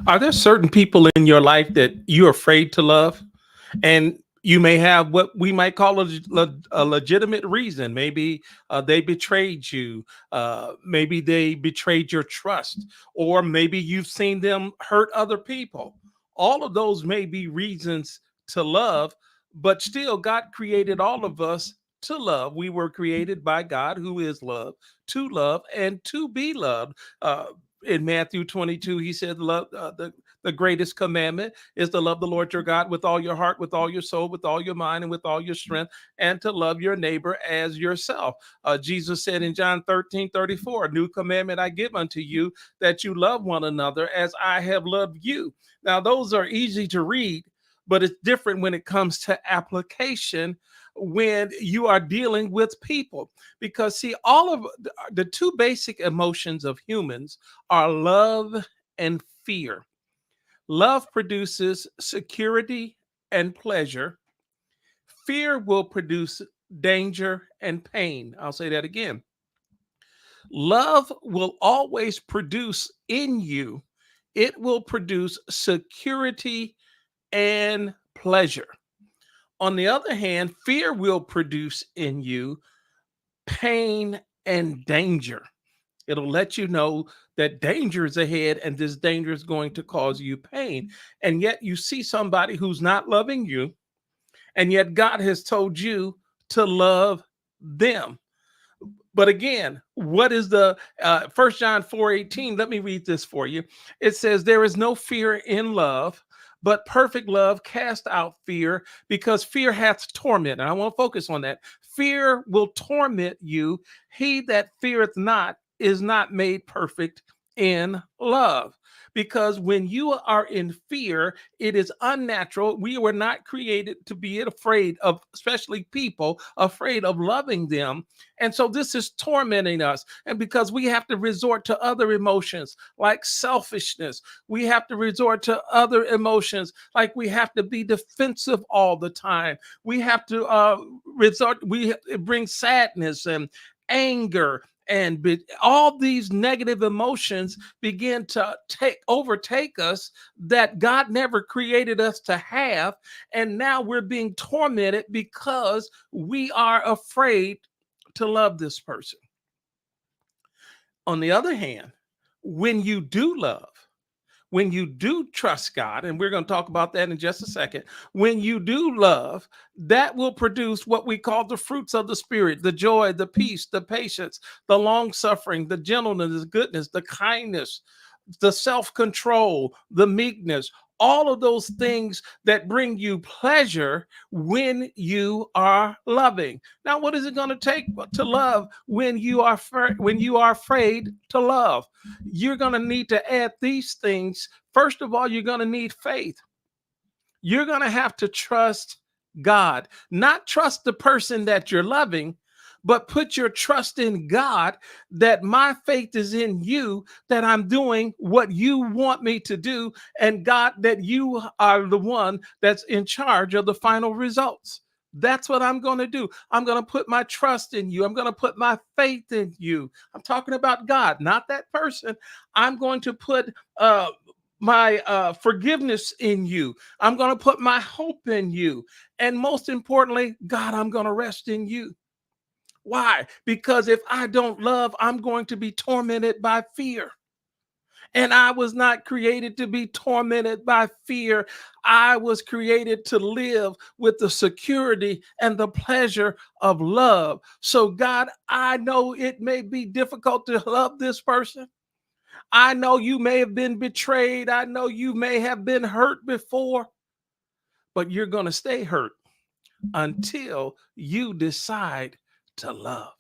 Are there certain people in your life that you're afraid to love? And you may have what we might call a legitimate reason. Maybe they betrayed you. Maybe they betrayed your trust. Or maybe you've seen them hurt other people. All of those may be reasons to love, but still, God created all of us to love. We were created by God, who is love and to be loved. In Matthew 22, he said, "Love the greatest commandment is to love the Lord your God with all your heart, with all your soul, with all your mind, and with all your strength, and to love your neighbor as yourself." Jesus said in John 13:34, "A new commandment I give unto you, that you love one another as I have loved you." Now, those are easy to read, but it's different when it comes to application when you are dealing with people. Because, see, all of the two basic emotions of humans are love and fear. Love produces security and pleasure. Fear will produce danger and pain. I'll say that again. Love will always produce in you, it will produce security and pleasure. On the other hand, fear will produce in you pain and danger. It'll let you know that danger is ahead and this danger is going to cause you pain. And yet you see somebody who's not loving you, and yet God has told you to love them. But again, what is the 1 John 4:18? Let me read this for you. It says, "There is no fear in love, but perfect love cast out fear, because fear hath torment." And I want to focus on that. Fear will torment you. He that feareth not is not made perfect in love. Because when you are in fear, it is unnatural. We were not created to be afraid of, especially people, afraid of loving them. And so this is tormenting us. And because we have to resort to other emotions like selfishness, we have to resort to other emotions like we have to be defensive all the time. We have to it brings sadness and anger and all these negative emotions begin to overtake us that God never created us to have. And now we're being tormented because we are afraid to love this person. On the other hand, when you do love, when you do trust God, and we're going to talk about that in just a second, when you do love, that will produce what we call the fruits of the Spirit: the joy, the peace, the patience, the long suffering, the gentleness, the goodness, the kindness, the self control, the meekness, all of those things that bring you pleasure when you are loving. Now, what is it going to take to love when you are when you are afraid to love? You're going to need to add these things. First of all, you're going to need faith. You're going to have to trust God, not trust the person that you're loving, but put your trust in God, that my faith is in you, that I'm doing what you want me to do, and God, that you are the one that's in charge of the final results. That's what I'm going to do. I'm going to put my trust in you. I'm going to put my faith in you. I'm talking about God, not that person. I'm going to put my forgiveness in you. I'm going to put my hope in you. And most importantly, God, I'm going to rest in you. Why? Because if I don't love, I'm going to be tormented by fear. And I was not created to be tormented by fear. I was created to live with the security and the pleasure of love. So, God, I know it may be difficult to love this person. I know you may have been betrayed. I know you may have been hurt before, but you're going to stay hurt until you decide to love.